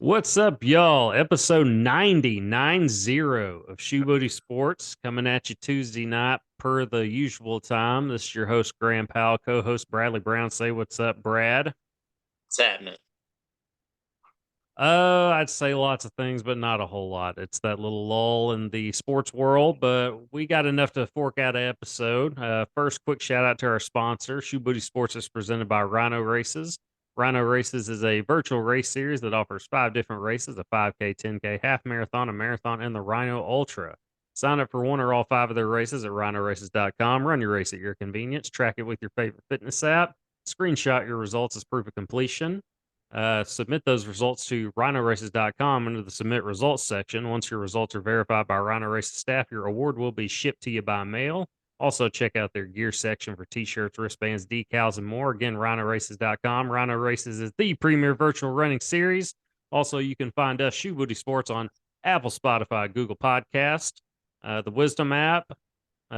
What's up, y'all? Episode 90 of Shoe Booty Sports coming at you Tuesday night per the usual time. This is your host, Graham Powell, co host Bradley Brown. Say what's up, Brad. What's happening? I'd say lots of things, but not a whole lot. It's that little lull in the sports world, but we got enough to fork out an episode. First, quick shout out to our sponsor. Shoe Booty Sports is presented by Rhino Races. Rhino Races is a virtual race series that offers 5 different races: a 5K, 10K, half marathon, a marathon, and the Rhino Ultra. Sign up for one or all 5 of their races at rhinoraces.com. Run your race at your convenience. Track it with your favorite fitness app. Screenshot your results as proof of completion. Submit those results to rhinoraces.com under the submit results section. Once your results are verified by Rhino Races staff, your award will be shipped to you by mail. Also, check out their gear section for t-shirts, wristbands, decals, and more. Again, rhinoraces.com. Rhino Races is the premier virtual running series. Also, you can find us, Shoe Booty Sports, on Apple, Spotify, Google Podcast, the Wisdom app.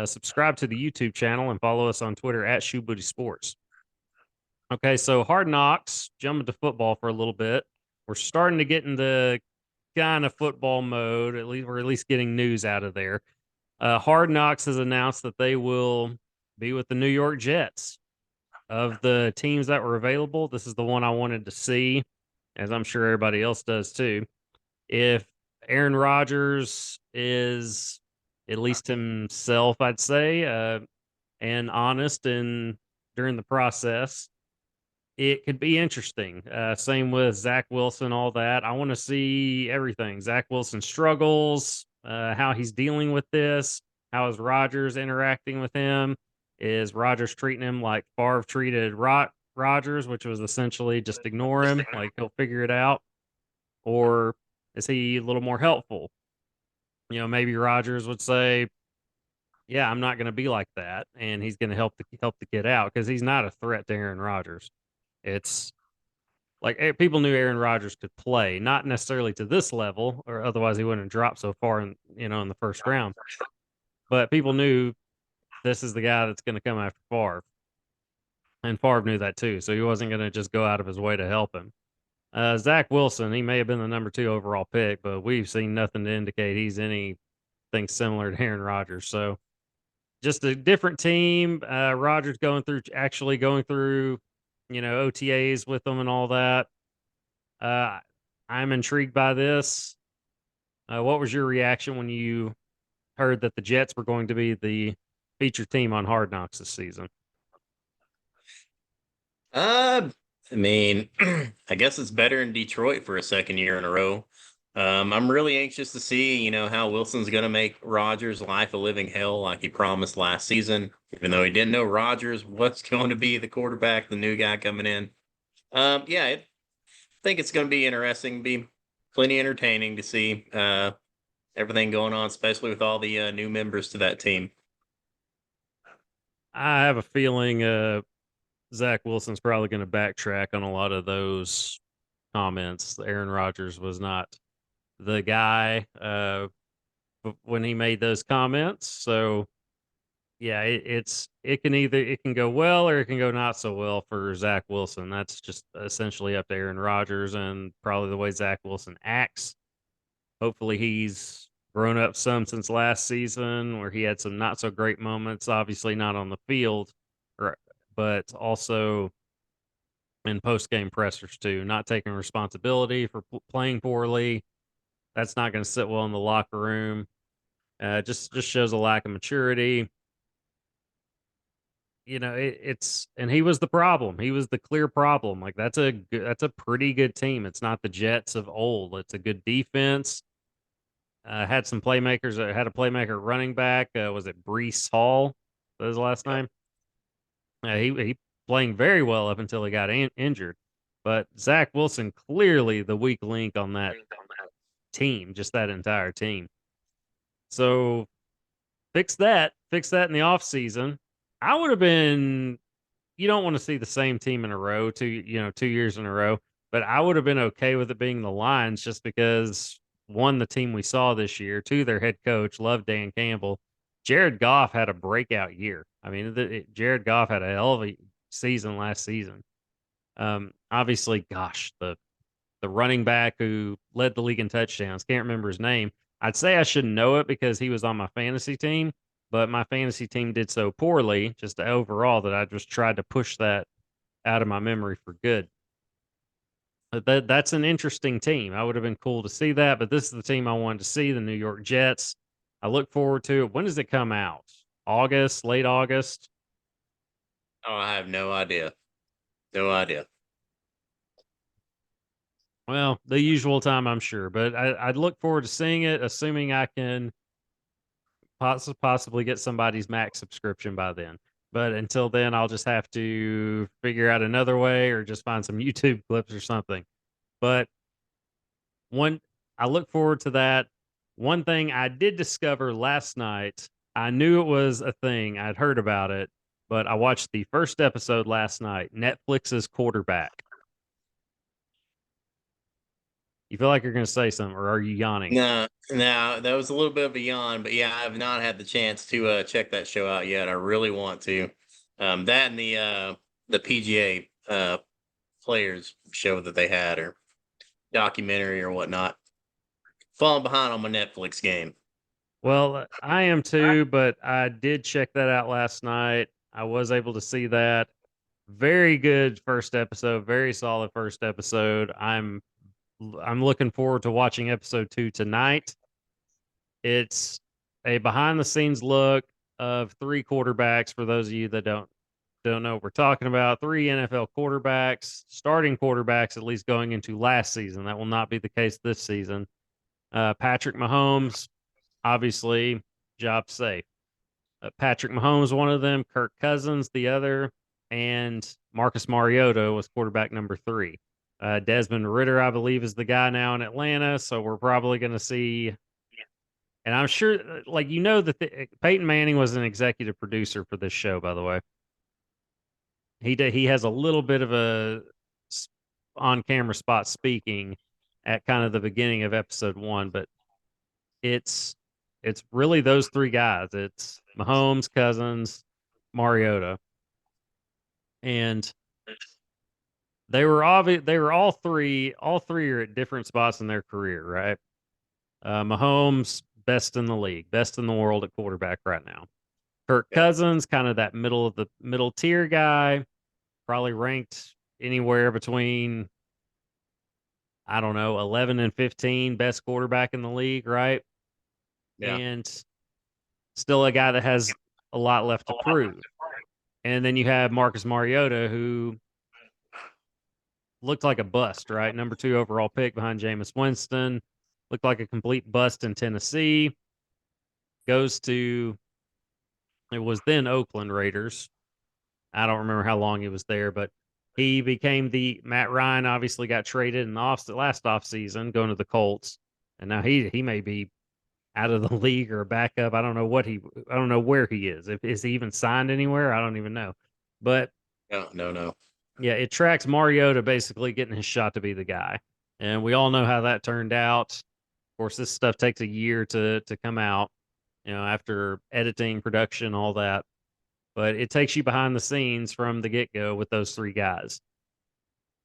Subscribe to the YouTube channel and follow us on Twitter at Shoe Booty Sports. Okay, so Hard Knocks, jumping to football for a little bit. We're starting to get into kind of football mode. At least we're at least getting news out of there. Hard Knocks has announced that they will be with the New York Jets. Of the teams that were available, this is the one I wanted to see, as I'm sure everybody else does too. If Aaron Rodgers is at least himself, I'd say, and honest and during the process, it could be interesting. Same with Zach Wilson, all that. I want to see everything. Zach Wilson struggles, how he's dealing with this. How is Rodgers interacting with him? Is Rodgers treating him like Favre treated Rodgers, which was essentially just ignore him, like he'll figure it out? Or is he a little more helpful? Maybe Rodgers would say, "Yeah, I'm not going to be like that," and he's going to help the kid out because he's not a threat to Aaron Rodgers. It's like people knew Aaron Rodgers could play, not necessarily to this level, or otherwise he wouldn't have dropped so far in the first round. But people knew this is the guy that's going to come after Favre, and Favre knew that too. So he wasn't going to just go out of his way to help him. Zach Wilson, he may have been the number 2 overall pick, but we've seen nothing to indicate he's anything similar to Aaron Rodgers. So just a different team. Rodgers actually going through, OTAs with them and all that. Uh, I'm intrigued by this. What was your reaction when you heard that the Jets were going to be the featured team on Hard Knocks this season? Uh, I mean, I guess it's better in Detroit for a second year in a row. I'm really anxious to see, how Wilson's going to make Rodgers' life a living hell like he promised last season, even though he didn't know Rodgers was going to be the quarterback, the new guy coming in. Yeah, I think it's going to be interesting, be plenty entertaining to see everything going on, especially with all the new members to that team. I have a feeling Zach Wilson's probably going to backtrack on a lot of those comments. Aaron Rodgers was not the guy when he made those comments. So yeah, it can go well or it can go not so well for Zach Wilson. That's just essentially up to Aaron Rodgers and probably the way Zach Wilson acts. Hopefully he's grown up some since last season where he had some not so great moments, obviously not on the field, or, but also in post game pressers too, not taking responsibility for playing poorly. That's not going to sit well in the locker room. Just shows a lack of maturity. It's and he was the problem. He was the clear problem. Like that's a pretty good team. It's not the Jets of old. It's a good defense. Had some playmakers. Had a playmaker running back. Was it Brees Hall? That was his last Yep. name. He playing very well up until he got injured. But Zach Wilson clearly the weak link on that team, just that entire team. So fix that. Fix that in the offseason. I would have been. You don't want to see the same team in a row, 2 years in a row. But I would have been okay with it being the Lions, just because one, the team we saw this year, two, their head coach, love Dan Campbell. Jared Goff had a breakout year. I mean, Jared Goff had a hell of a season last season. Obviously, gosh, the the running back who led the league in touchdowns. Can't remember his name. I'd say I should know it because he was on my fantasy team, but my fantasy team did so poorly just overall that I just tried to push that out of my memory for good. That's an interesting team. I would have been cool to see that, but this is the team I wanted to see, the New York Jets. I look forward to it. When does it come out? August, late August? Oh, I have no idea. No idea. Well, the usual time, I'm sure, but I'd look forward to seeing it, assuming I can possibly get somebody's Max subscription by then. But until then, I'll just have to figure out another way or just find some YouTube clips or something. But one, I look forward to that. One thing I did discover last night, I knew it was a thing, I'd heard about it, but I watched the first episode last night, Netflix's Quarterback. You feel like you're going to say something, or are you yawning? No, no, that was a little bit of a yawn, but yeah, I have not had the chance to check that show out yet. I really want to. That and the PGA players show that they had or documentary or whatnot. Falling behind on my Netflix game. Well, I am too, but I did check that out last night. I was able to see that. Very good first episode, very solid first episode. I'm looking forward to watching episode 2 tonight. It's a behind the scenes look of three quarterbacks for those of you that don't know what we're talking about. Three NFL quarterbacks, starting quarterbacks at least going into last season. That will not be the case this season. Patrick Mahomes, obviously, job safe. Patrick Mahomes, one of them, Kirk Cousins, the other, and Marcus Mariota was quarterback number 3. Desmond Ritter, I believe, is the guy now in Atlanta. So we're probably going to see, and I'm sure, like, that Peyton Manning was an executive producer for this show, by the way. He has a little bit of a on camera spot speaking at kind of the beginning of episode 1, but it's it's really those three guys. It's Mahomes, Cousins, Mariota, and they were all three are at different spots in their career, right? Mahomes, best in the league, best in the world at quarterback right now. Kirk Yeah. Cousins, kind of that middle tier guy, probably ranked anywhere between, I don't know, 11 and 15, best quarterback in the league, right? Yeah. And still a guy that has a lot left to prove. And then you have Marcus Mariota, who looked like a bust, right? Number 2 overall pick behind Jameis Winston. Looked like a complete bust in Tennessee. Goes to, it was then Oakland Raiders. I don't remember how long he was there, but he became the Matt Ryan. Obviously, got traded in the last offseason, going to the Colts, and now he may be out of the league or backup. I don't know I don't know where he is. If is he even signed anywhere? I don't even know. But No, no, no. yeah, it tracks Mariota basically getting his shot to be the guy, and we all know how that turned out. Of course, this stuff takes a year to come out, after editing, production, all that. But it takes you behind the scenes from the get go with those three guys.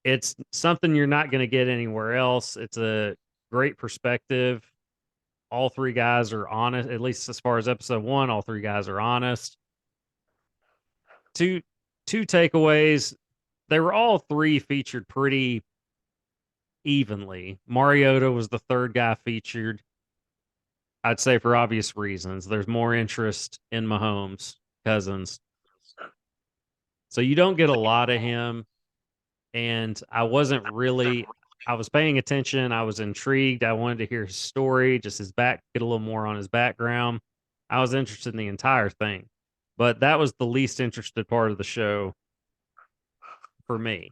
It's something you're not going to get anywhere else. It's a great perspective. All three guys are honest, at least as far as episode 1. All three guys are honest. Two takeaways. They were all three featured pretty evenly. Mariota was the third guy featured. I'd say for obvious reasons. There's more interest in Mahomes, Cousins. So you don't get a lot of him. And I was paying attention. I was intrigued. I wanted to hear his story, just get a little more on his background. I was interested in the entire thing. But that was the least interested part of the show for me.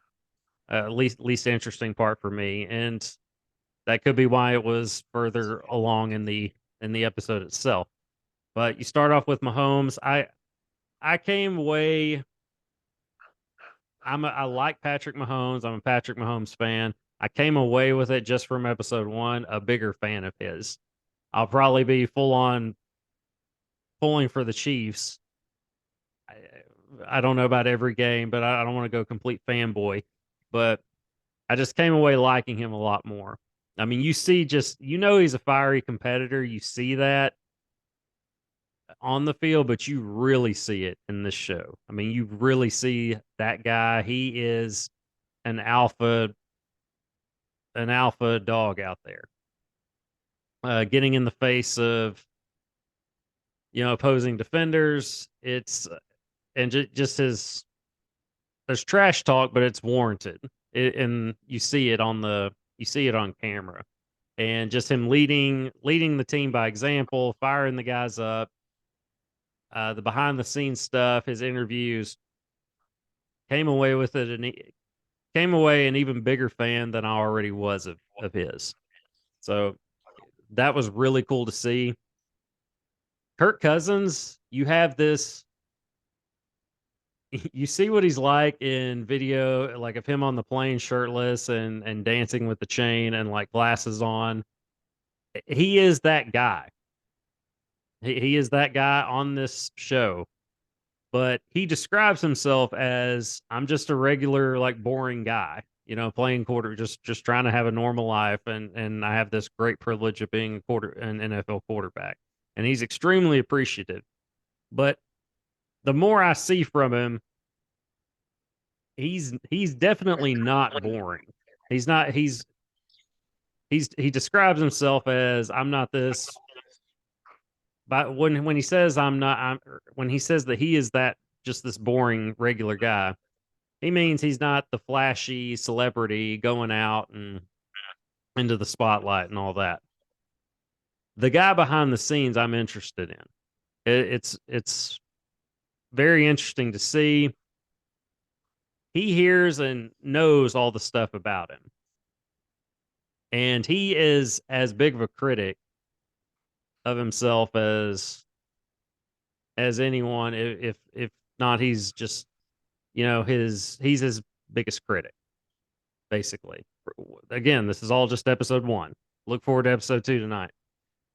Least interesting part for me. And that could be why it was further along in the episode itself. But you start off with Mahomes. I came away. I like Patrick Mahomes. I'm a Patrick Mahomes fan. I came away with it just from episode 1 a bigger fan of his. I'll probably be full on pulling for the Chiefs. I don't know about every game, but I don't want to go complete fanboy. But I just came away liking him a lot more. I mean, you see, just he's a fiery competitor. You see that on the field, but you really see it in this show. I mean, you really see that guy. He is an alpha, an alpha dog out there, getting in the face of opposing defenders. It's and just his there's trash talk, but it's warranted. And you see it on camera, and just him leading the team by example, firing the guys up. The behind the scenes stuff, his interviews, came away with it, and he came away an even bigger fan than I already was of his. So that was really cool to see. Kirk Cousins, you have this you see what he's like in video, like of him on the plane shirtless and dancing with the chain and like glasses on. He is that guy. He is that guy on this show, but he describes himself as, I'm just a regular, like, boring guy, playing quarter, just trying to have a normal life, and I have this great privilege of being an NFL quarterback, and he's extremely appreciative. But the more I see from him, he's definitely not boring. He's not. He describes himself as, I'm not this. But when he says when he says that he is that, just this boring regular guy, he means he's not the flashy celebrity going out and into the spotlight and all that. The guy behind the scenes, I'm interested in. It's very interesting to see. He hears and knows all the stuff about him, and he is as big of a critic of himself as anyone. If not, he's just he's his biggest critic, basically. Again, this is all just episode 1. Look forward to episode 2 tonight.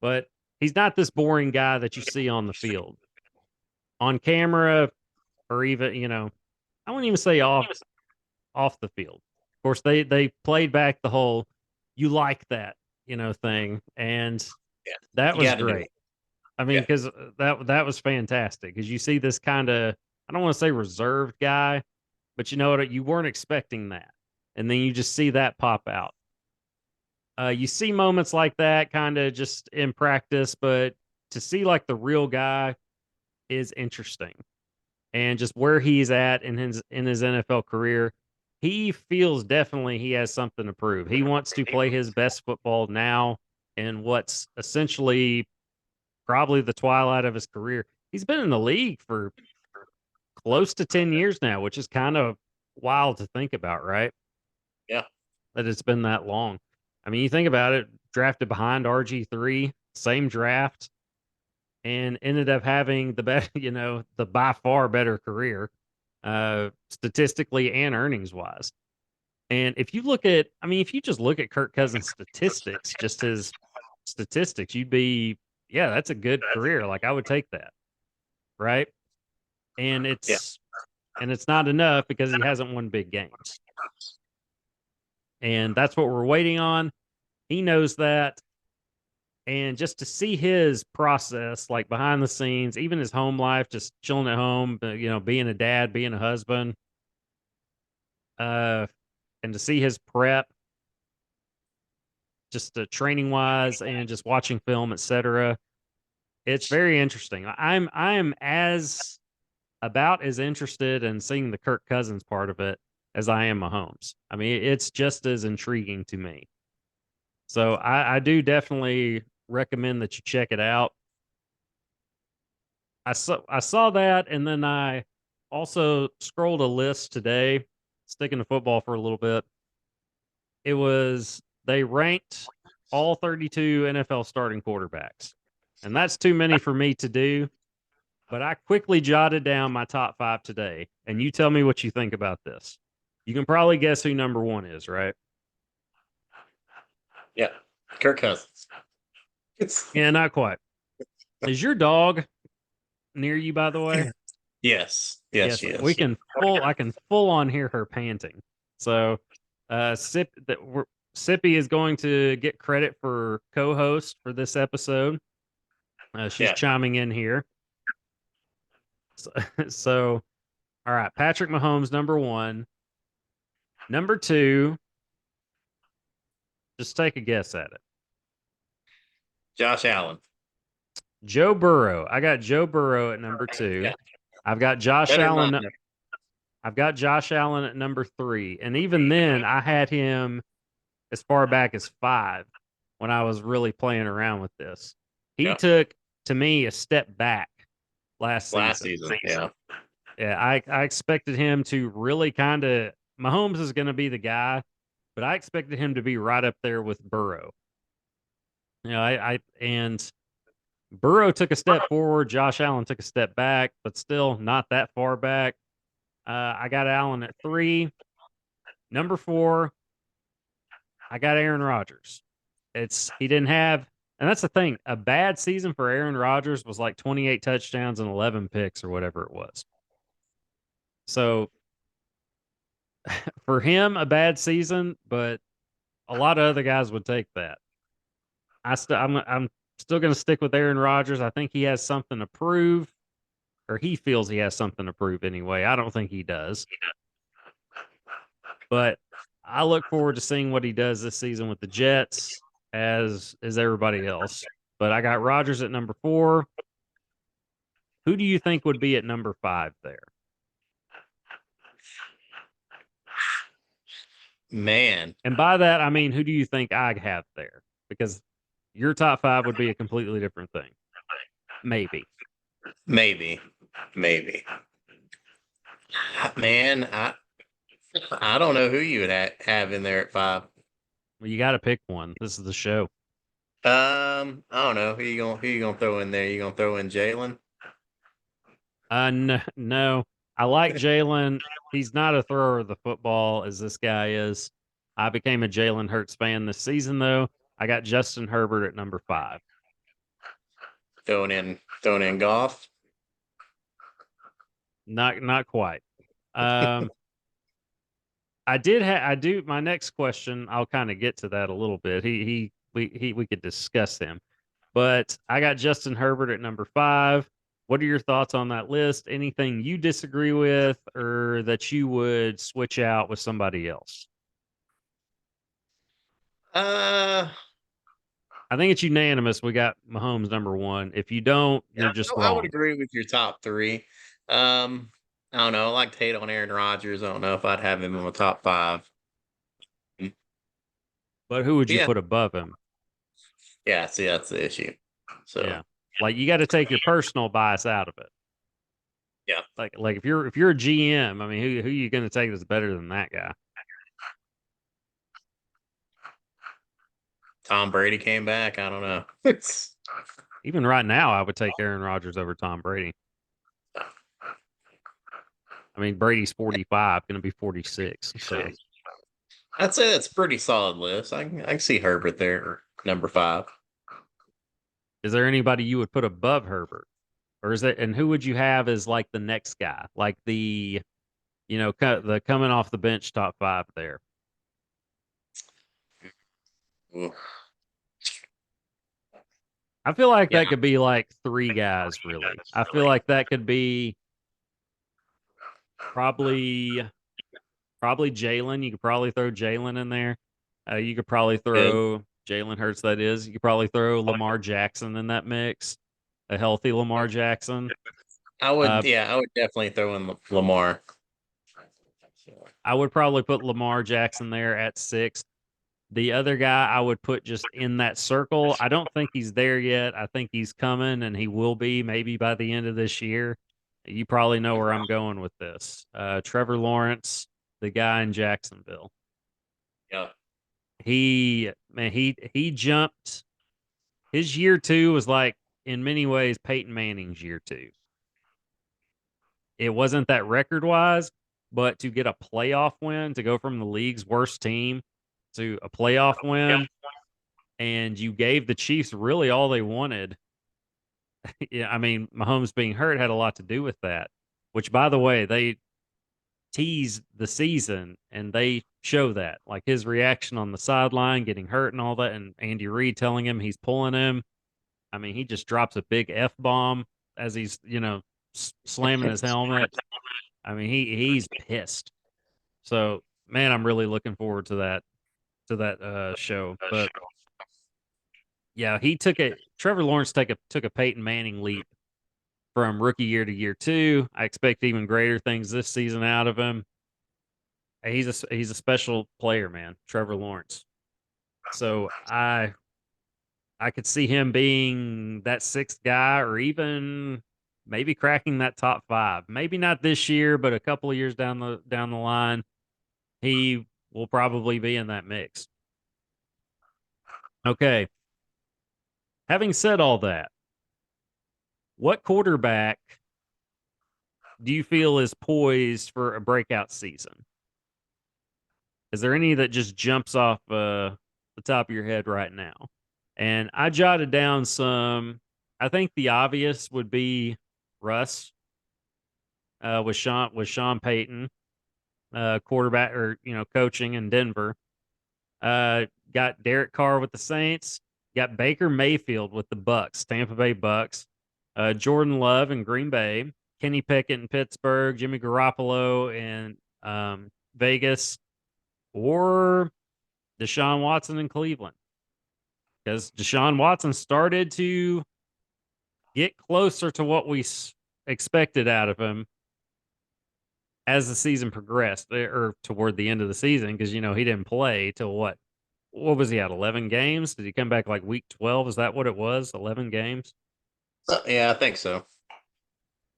But he's not this boring guy that you see on the field, on camera, or even I wouldn't even say off the field. Of course, they played back the whole "you like that" thing, and Yeah, that you was got to do great. it. I mean, Yeah, because that was fantastic. Because you see this kind of, I don't want to say reserved guy, but you know what? You weren't expecting that, and then you just see that pop out. You see moments like that kind of just in practice, but to see like the real guy is interesting, and just where he's at in his NFL career, he feels definitely he has something to prove. He wants to play his best football now in what's essentially probably the twilight of his career. He's been in the league for close to 10 years now, which is kind of wild to think about, right? yeah, That it's been that long. I mean, you think about it, drafted behind RG3, same draft, and ended up having the best, the by far better career, statistically and earnings wise. And if you look at, I mean, if you just look at Kirk Cousins' statistics, just his statistics, you'd be, yeah, that's a good career. Like, I would take that, right? And yeah. it's not enough because he hasn't won big games. And that's what we're waiting on. He knows that. And just to see his process, like behind the scenes, even his home life, just chilling at home, being a dad, being a husband, uh, and to see his prep, just training wise and just watching film, etc. It's very interesting. I'm as about as interested in seeing the Kirk Cousins part of it as I am Mahomes. I mean, it's just as intriguing to me. So I do definitely recommend that you check it out. I saw that, and then I also scrolled a list today, sticking to football for a little bit. It was they ranked all 32 NFL starting quarterbacks, and that's too many for me to do. But I quickly jotted down my top 5 today, and you tell me what you think about this. You can probably guess who number 1 is, right? Yeah, Kirk Cousins. Yeah, not quite. Is your dog near you, by the way? Yes, yes, Yes, yes. we can I can full on hear her panting. So Sippy is going to get credit for co-host for this episode. She's Yeah. chiming in here. So, all right, Patrick Mahomes, number one. Number two, just take a guess at it. Josh Allen. Joe Burrow. I got Joe Burrow at number two. Yeah. I've got Josh Better Allen. not. I've got Josh Allen at number three. And even then, I had him as far back as five when I was really playing around with this. He Yeah. took, to me, a step back last season. Yeah. Yeah, I expected him to really kind of, Mahomes is going to be the guy, but I expected him to be right up there with Burrow. And Burrow took a step forward. Josh Allen took a step back, but still not that far back. I got Allen at three. Number four, I got Aaron Rodgers. He didn't have, and that's the thing. A bad season for Aaron Rodgers was like 28 touchdowns and 11 picks or whatever it was. So for him, a bad season, but a lot of other guys would take that. I'm still going to stick with Aaron Rodgers. I think he has something to prove, or he feels he has something to prove anyway. I don't think he does, but I look forward to seeing what he does this season with the Jets, as everybody else. But I got Rodgers at number four. Who do you think would be at number five there? Man. And by that, I mean, who do you think I have there? Because your top five would be a completely different thing. Maybe. Man, I don't know who you would have in there at five. Well, you got to pick one. This is the show. I don't know. Who you gonna throw in there? You gonna throw in Jalen? No. I like Jalen. He's not a thrower of the football as this guy is. I became a Jalen Hurts fan this season, though. I got Justin Herbert at number five. Throwing in Goff? Not quite. I do. My next question, I'll kind of get to that a little bit. We could discuss him, but I got Justin Herbert at number five. What are your thoughts on that list? Anything you disagree with, or that you would switch out with somebody else? Uh, I think it's unanimous. We got Mahomes number one. If you don't, you're just I would wrong. agree with your top three. I don't know. I like to hate on Aaron Rodgers. I don't know if I'd have him in my top five. But who would you Yeah. put above him? Yeah, see, that's the issue. So Yeah, like you got to take your personal bias out of it. Yeah. Like if you're a GM, I mean, who are you going to take that's better than that guy? Tom Brady came back. I don't know. Even right now, I would take Aaron Rodgers over Tom Brady. I mean, Brady's 45, going to be 46. So I'd say that's a pretty solid list. I can see Herbert there, number five. is there anybody you would put above Herbert? Or is it, and who would you have as like the next guy? Like the coming off the bench top five there. Ooh. I feel like Yeah. that could be like three guys, really. I feel like that could be probably Jalen. You could probably throw Jalen in there. You could probably throw Jalen Hurts, that is. You could probably throw Lamar Jackson in that mix, a healthy Lamar Jackson. I would definitely throw in Lamar. I would probably put Lamar Jackson there at six. The other guy I would put just in that circle. I don't think he's there yet. I think he's coming, and he will be maybe by the end of this year. You probably know where I'm going with this. Trevor Lawrence, the guy in Jacksonville. Yeah. He jumped. His year two was like, in many ways, Peyton Manning's year two. It wasn't that record wise, but to get a playoff win, to go from the league's worst team to a playoff win, and you gave the Chiefs really all they wanted. Yeah, I mean, Mahomes being hurt had a lot to do with that, which, by the way, they teased the season and they show that. Like his reaction on the sideline, getting hurt and all that, and Andy Reid telling him he's pulling him. I mean, he just drops a big F bomb as he's, slamming his helmet. I mean, he's pissed. So, man, I'm really looking forward to that show. But yeah, Trevor Lawrence took a Peyton Manning leap from rookie year to year two. I expect even greater things this season out of him. He's a special player, man, Trevor Lawrence. So I could see him being that sixth guy, or even maybe cracking that top five. Maybe not this year, but a couple of years down the line, he will probably be in that mix. Okay. Having said all that, what quarterback do you feel is poised for a breakout season? Is there any that just jumps off the top of your head right now? And I jotted down some. I think the obvious would be Russ with Sean Payton, quarterback or coaching in Denver. Got Derek Carr with the Saints. Got Baker Mayfield with the Bucks, Tampa Bay Bucks. Jordan Love in Green Bay. Kenny Pickett in Pittsburgh. Jimmy Garoppolo in Vegas, or Deshaun Watson in Cleveland. Because Deshaun Watson started to get closer to what we expected out of him as the season progressed, or toward the end of the season, because he didn't play till what was he at, 11 games? Did he come back like week 12? Is that what it was? 11 games? Yeah, I think so.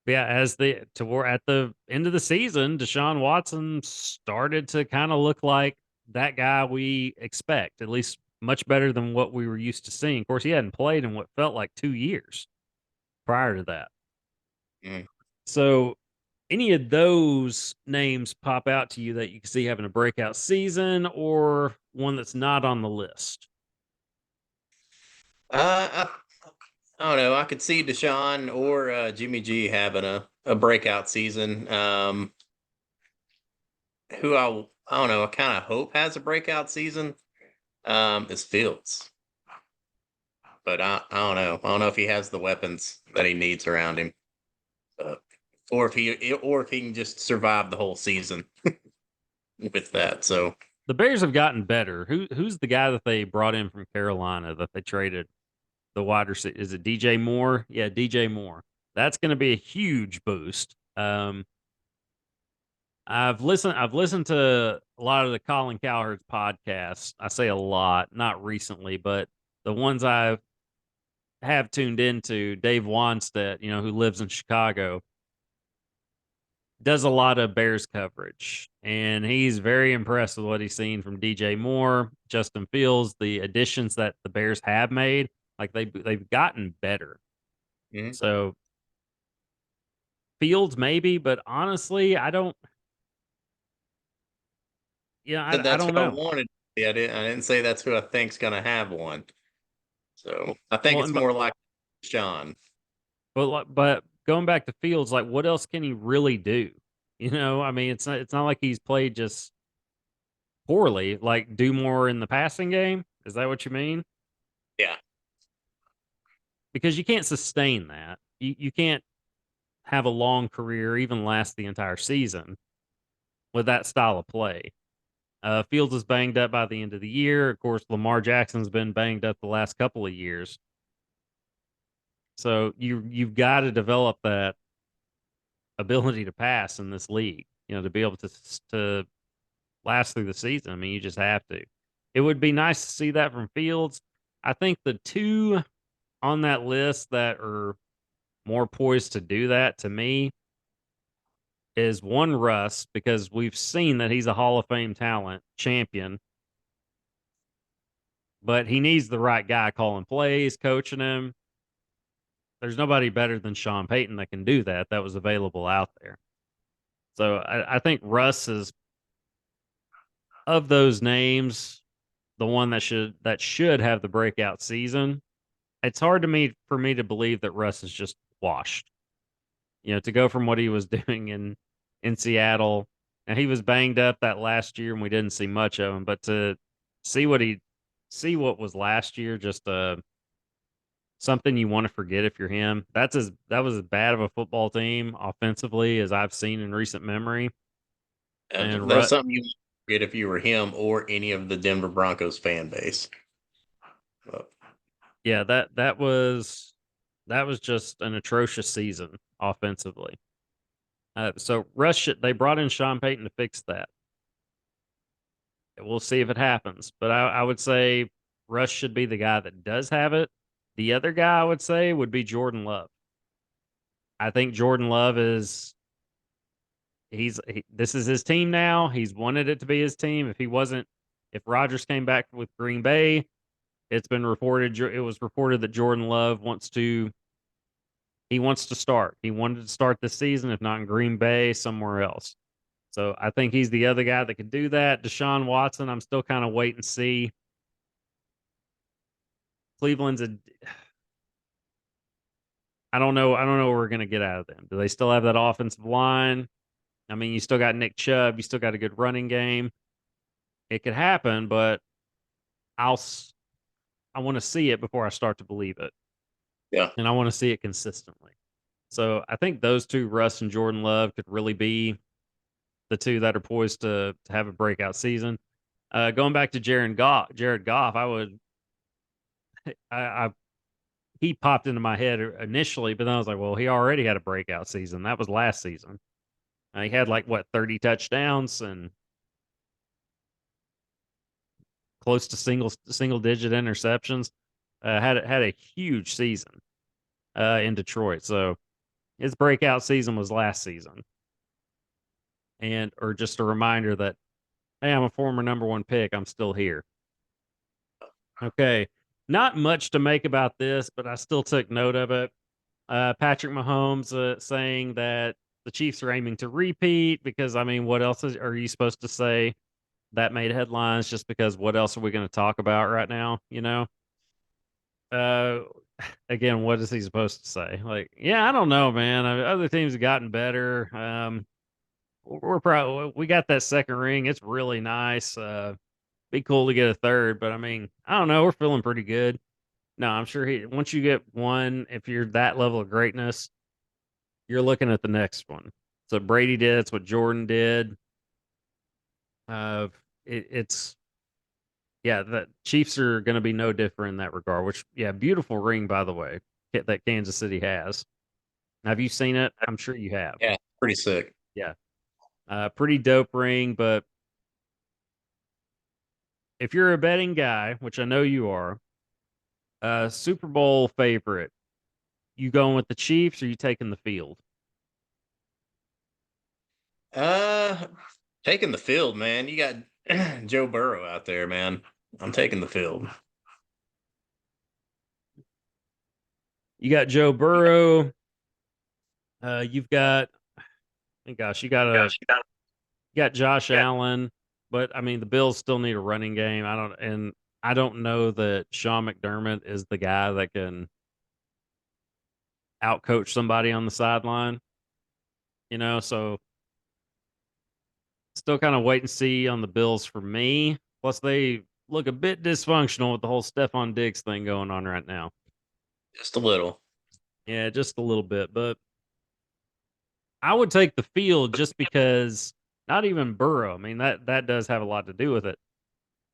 Yeah, at the end of the season, Deshaun Watson started to kind of look like that guy we expect, at least much better than what we were used to seeing. Of course, he hadn't played in what felt like 2 years prior to that. Mm. So, any of those names pop out to you that you can see having a breakout season, or one that's not on the list? I don't know. I could see Deshaun or Jimmy G having a breakout season. Who I don't know. I kind of hope has a breakout season. Is Fields, but I don't know. I don't know if he has the weapons that he needs around him, or if he can just survive the whole season with that. So The Bears have gotten better. Who's the guy that they brought in from Carolina that they traded? The wide receiver, is it DJ Moore? Yeah, DJ Moore. That's going to be a huge boost. I've listened to a lot of the Colin Cowherd's podcasts. I say a lot, not recently, but the ones I have tuned into, Dave Wanstead, who lives in Chicago, does a lot of Bears coverage, and he's very impressed with what he's seen from DJ Moore, Justin Fields, the additions that the Bears have made. Like they've gotten better. mm-hmm. So Fields maybe, but honestly, I don't. Yeah, I That's don't who I know. wanted. Yeah, I didn't say that's who I think's going to have one. So I think Well, it's more like Sean. but going back to Fields, like what else can he really do? I mean, it's not like he's played just poorly. Like do more in the passing game. Is that what you mean? Yeah. Because you can't sustain that. You can't have a long career, even last the entire season, with that style of play. Fields is banged up by the end of the year. Of course, Lamar Jackson's been banged up the last couple of years. So you've got to develop that ability to pass in this league, to be able to last through the season. I mean, you just have to. It would be nice to see that from Fields. I think the two on that list that are more poised to do that to me is one, Russ, because we've seen that he's a Hall of Fame talent champion, but he needs the right guy calling plays, coaching him. There's nobody better than Sean Payton that can do that. That was available out there. So I think Russ is, of those names, the one that should have the breakout season. It's hard for me to believe that Russ is just washed. To go from what he was doing in Seattle And he was banged up that last year, and we didn't see much of him. But to see what was last year, just something you want to forget if you're him. That was as bad of a football team offensively as I've seen in recent memory. And That's something you get if you were him or any of the Denver Broncos fan base. Yeah, that was just an atrocious season offensively. So they brought in Sean Payton to fix that. We'll see if it happens, but I would say Russ should be the guy that does have it. The other guy I would say would be Jordan Love. I think Jordan Love this is his team now. He's wanted it to be his team. If Rodgers came back with Green Bay, it was reported that Jordan Love wants to start. He wanted to start this season, if not in Green Bay, somewhere else. So I think he's the other guy that could do that. Deshaun Watson, I'm still kind of wait and see. Cleveland's a I don't know. I don't know what we're gonna get out of them. Do they still have that offensive line? I mean, you still got Nick Chubb, you still got a good running game. It could happen, but I'll I want to see it before I start to believe it. Yeah. And I want to see it consistently. So I think those two, Russ and Jordan Love, could really be the two that are poised to have a breakout season. Going back to Jared Goff, I he popped into my head initially, but then I was like, well, he already had a breakout season. That was last season. He had like what 30 touchdowns and close to single digit interceptions. Had a huge season in Detroit. So his breakout season was last season. And or just a reminder that hey, I'm a former number one pick. I'm still here. Okay. Not much to make about this, but I still took note of it. Patrick Mahomes saying that the Chiefs are aiming to repeat because, I mean, what else are you supposed to say? That made headlines just because what else are we going to talk about right now? You know? Uh, again, what is he supposed to say? Like, yeah, I don't know, man. Other teams have gotten better. We got that second ring. It's really nice. Be cool to get a third, but I mean, I don't know. We're feeling pretty good. No, I'm sure once you get one, if you're that level of greatness, you're looking at the next one. So Brady did. It's what Jordan did. Uh, it's yeah. The Chiefs are going to be no different in that regard. Which yeah, beautiful ring by the way that Kansas City has. Have you seen it? I'm sure you have. Yeah, pretty sick. Yeah, pretty dope ring. But if you're a betting guy, which I know you are, Super Bowl favorite, you going with the Chiefs or you taking the field? Uh, Taking the field, man. You got Joe Burrow out there, man. I'm taking the field. You got Joe Burrow. You've got, gosh, you got Josh Allen, but I mean the Bills still need a running game. I don't know that Sean McDermott is the guy that can outcoach somebody on the sideline. You know, so still kind of wait and see on the Bills for me. Plus, they look a bit dysfunctional with the whole Stephon Diggs thing going on right now. Just a little. Yeah, just a little bit, but I would take the field just because not even Burrow. I mean that does have a lot to do with it.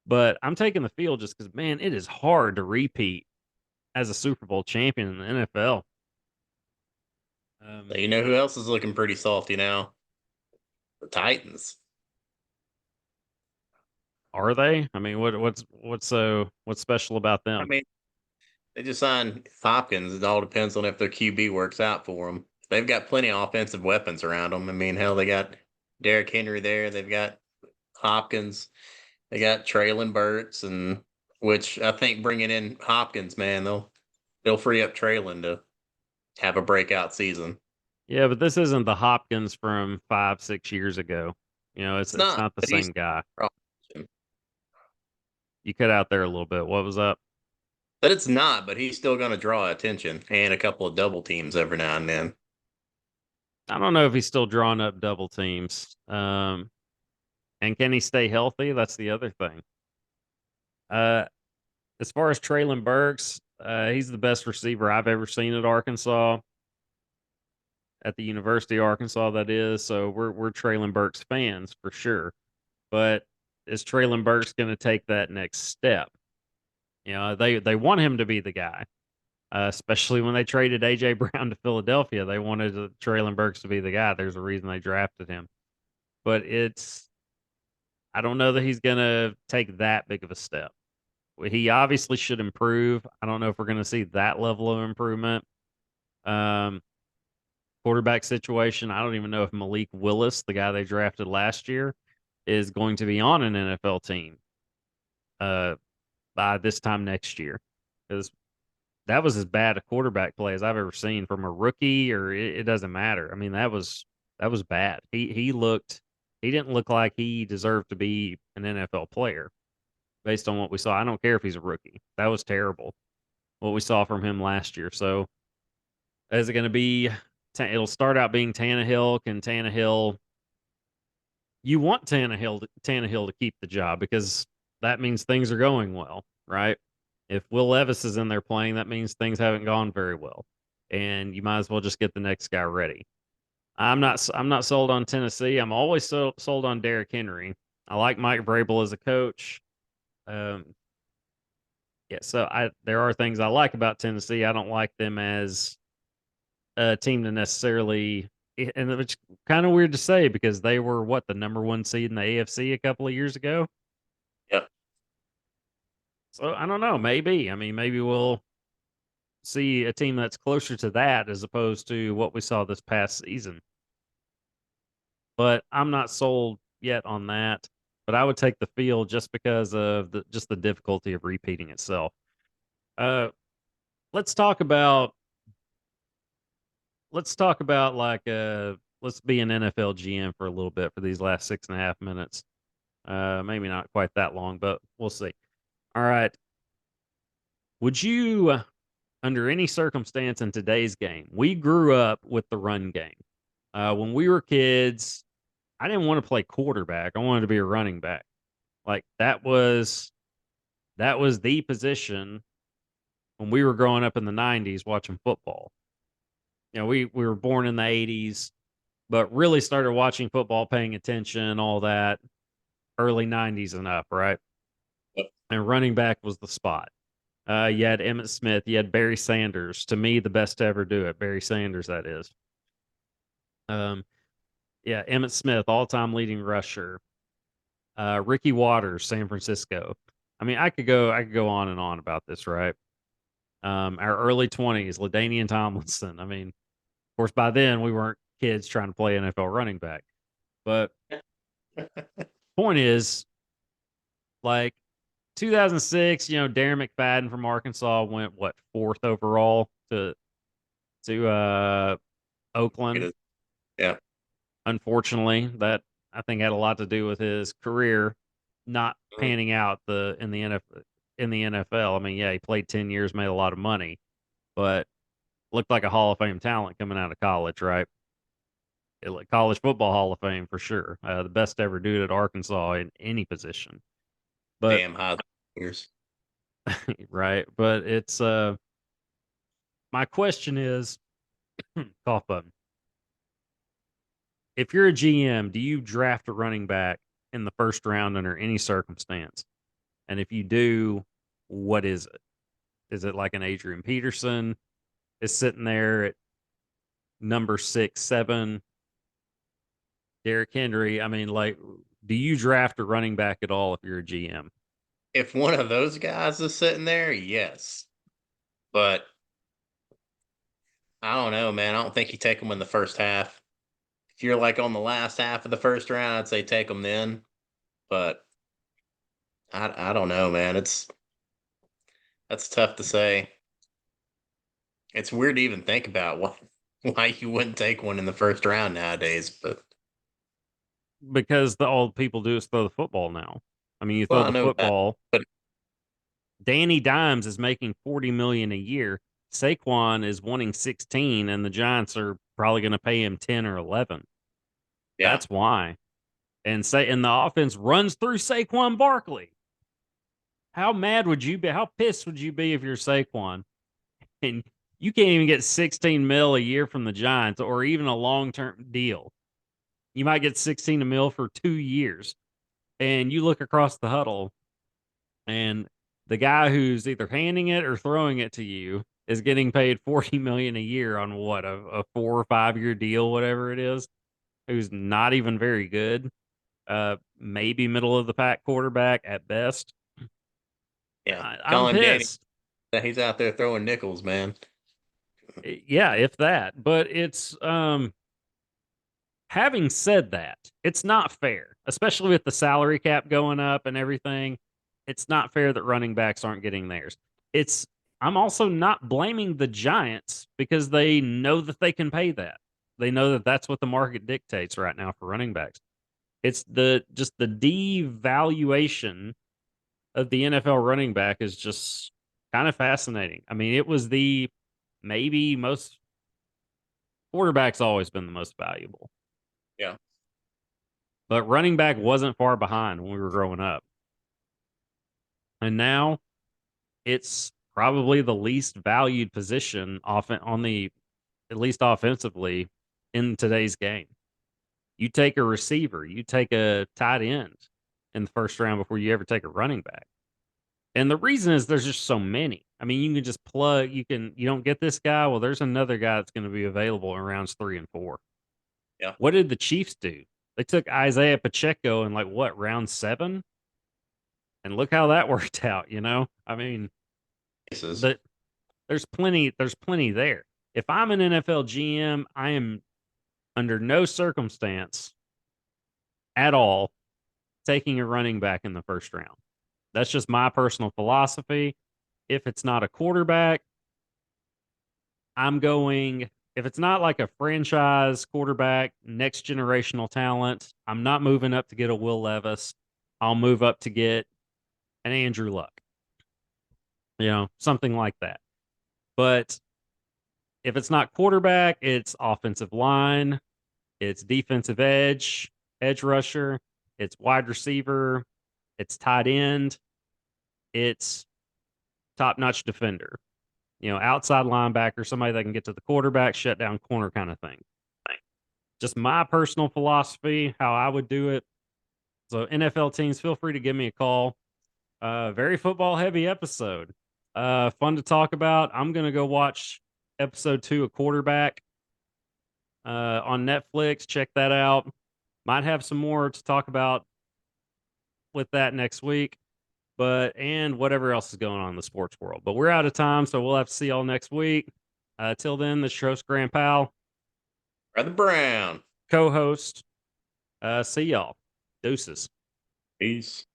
But I'm taking the field just because man, it is hard to repeat as a Super Bowl champion in the NFL. You know who else is looking pretty salty now? The Titans. Are they? I mean, what's special about I them? mean, they just signed Hopkins. It all depends on if their QB works out for them. They've got plenty of offensive weapons around them. I mean, hell, they got Derrick Henry there. They've got Hopkins. They got Traylon Burks, and which I think bringing in Hopkins, man, they'll free up Traylon to have a breakout season. Yeah, but this isn't the Hopkins from 5, 6 years ago. You know, It's it's not, not the but he's same guy. You cut out there a little bit. What was up? but it's not, but he's still going to draw attention and a couple of double teams every now and then. I don't know if he's still drawing up double teams. And can he stay healthy? That's the other thing. Uh, as far as Traylon Burks, he's the best receiver I've ever seen at Arkansas, at the University of Arkansas, that is. So we're Traylon Burks fans for sure. But is Traylon Burks going to take that next step? You know, they want him to be the guy, especially when they traded AJ Brown to Philadelphia. They wanted Traylon Burks to be the guy. There's a reason they drafted him. But I don't know that he's going to take that big of a step. He obviously should improve. I don't know if we're going to see that level of improvement. Um, Quarterback situation, I don't even know if Malik Willis, the guy they drafted last year, is going to be on an NFL team uh, by this time next year. Because that was as bad a quarterback play as I've ever seen from a rookie, or it doesn't matter. I mean, that was bad. He didn't look like he deserved to be an NFL player based on what we saw. I don't care if he's a rookie. That was terrible what we saw from him last year. So is it going to be? It'll start out being Tannehill. Can Tannehill? You want Tannehill to keep the job because that means things are going well, right? If Will Levis is in there playing, that means things haven't gone very well, and you might as well just get the next guy ready. I'm not sold on Tennessee. I'm always sold on Derrick Henry. I like Mike Vrabel as a coach. Um, yeah, so I there are things I like about Tennessee. I don't like them as a team to necessarily, and it's kind of weird to say because they were what, the number one seed in the AFC a couple of years ago. Yep. So I don't know. Maybe I mean maybe we'll see a team that's closer to that as opposed to what we saw this past season. But I'm not sold yet on that. But I would take the field just because of just the difficulty of repeating itself. Uh, let's talk about let's be an NFL GM for a little bit for these last 6.5 minutes. Maybe not quite that long, but we'll see. All right. Would you, under any circumstance in today's game, we grew up with the run game. When we were kids, I didn't want to play quarterback. I wanted to be a running back. Like that was the position when we were growing up in the '90s watching football. You know, we were born in the '80s, but really started watching football, paying attention, all that early '90s and up, right? Yep. And running back was the spot. You had Emmett Smith, you had Barry Sanders. To me, the best to ever do it, Barry Sanders, that is. Um, yeah, Emmett Smith, all-time leading rusher. Ricky Waters, San Francisco. I mean, I could go on and on about this, right? Our early 20s, LaDainian Tomlinson. I mean, of course, by then we weren't kids trying to play NFL running back. But point is, like 2006, you know, Darren McFadden from Arkansas went what, fourth overall to Oakland. Yeah. Unfortunately, that I think had a lot to do with his career not Mhm. panning out in the NFL. I mean, yeah, he played 10 years, made a lot of money, but looked like a Hall of Fame talent coming out of college, right? College football Hall of Fame for sure. The best to ever do it at Arkansas in any position. But Damn high years. right, but it's my question is cough button. If you're a GM, do you draft a running back in the first round under any circumstance? And if you do, what is it? Is it like an Adrian Peterson is sitting there at number 6, 7? Derrick Henry. I mean, like, do you draft a running back at all if you're a GM? If one of those guys is sitting there, yes. But I don't know, man. I don't think you take them in the first half. If you're like on the last half of the first round, I'd say take them then. But I don't know, man. That's tough to say. It's weird to even think about why you wouldn't take one in the first round nowadays. But Because all people do is throw the football now. I mean, you throw well, I the know that. football. But Danny Dimes is making 40 million a year. Saquon is wanting 16, and the Giants are probably going to pay him 10 or 11. yeah, That's why. and the offense runs through Saquon Barkley. How mad would you be? How pissed would you be if you're Saquon and you can't even get 16 mil a year from the Giants or even a long-term deal? You might get 16 mil for 2 years. And you look across the huddle and the guy who's either handing it or throwing it to you is getting paid 40 million a year on what, a 4 or 5 year deal, whatever it is, who's not even very good. Maybe middle of the pack quarterback at best. Yeah, I'm Colin Danny, pissed. he's out there throwing nickels, man. Yeah, if that. But it's having said that, it's not fair, especially with the salary cap going up and everything. It's not fair that running backs aren't getting theirs. It's I'm also not blaming the Giants because they know that they can pay that. They know that that's what the market dictates right now for running backs. It's the devaluation of the NFL running back is just kind of fascinating. I mean, it was the maybe most quarterback's always been the most valuable, Yeah. but running back wasn't far behind when we were growing up. And now it's probably the least valued position often on the at least offensively in today's game. You take a receiver, you take a tight end in the first round before you ever take a running back. And the reason is there's just so many. I mean, you can just plug, you don't get this guy. Well, there's another guy that's going to be available in rounds 3 and 4. Yeah. What did the Chiefs do? They took Isaiah Pacheco in like what, round 7? And look how that worked out, you know? I mean, Misses. that there's plenty there. If I'm an NFL GM, I am under no circumstance at all taking a running back in the first round. That's just my personal philosophy. If it's not a quarterback, I'm going, if it's not like a franchise quarterback, next generational talent, I'm not moving up to get a Will Levis. I'll move up to get an Andrew Luck, something like that. But if it's not quarterback, it's offensive line, it's defensive edge rusher, it's wide receiver, it's tight end, it's top notch defender, outside linebacker, somebody that can get to the quarterback, shut down corner kind of thing. Just my personal philosophy, how I would do it. So, NFL teams, feel free to give me a call. Very football heavy episode. Fun to talk about. I'm going to go watch episode 2 of Quarterback on Netflix. Check that out. Might have some more to talk about with that next week, and whatever else is going on in the sports world. But we're out of time, so we'll have to see y'all next week. Till then, this is your host, Graham Powell, Brother Brown. co-host. See y'all. Deuces. Peace.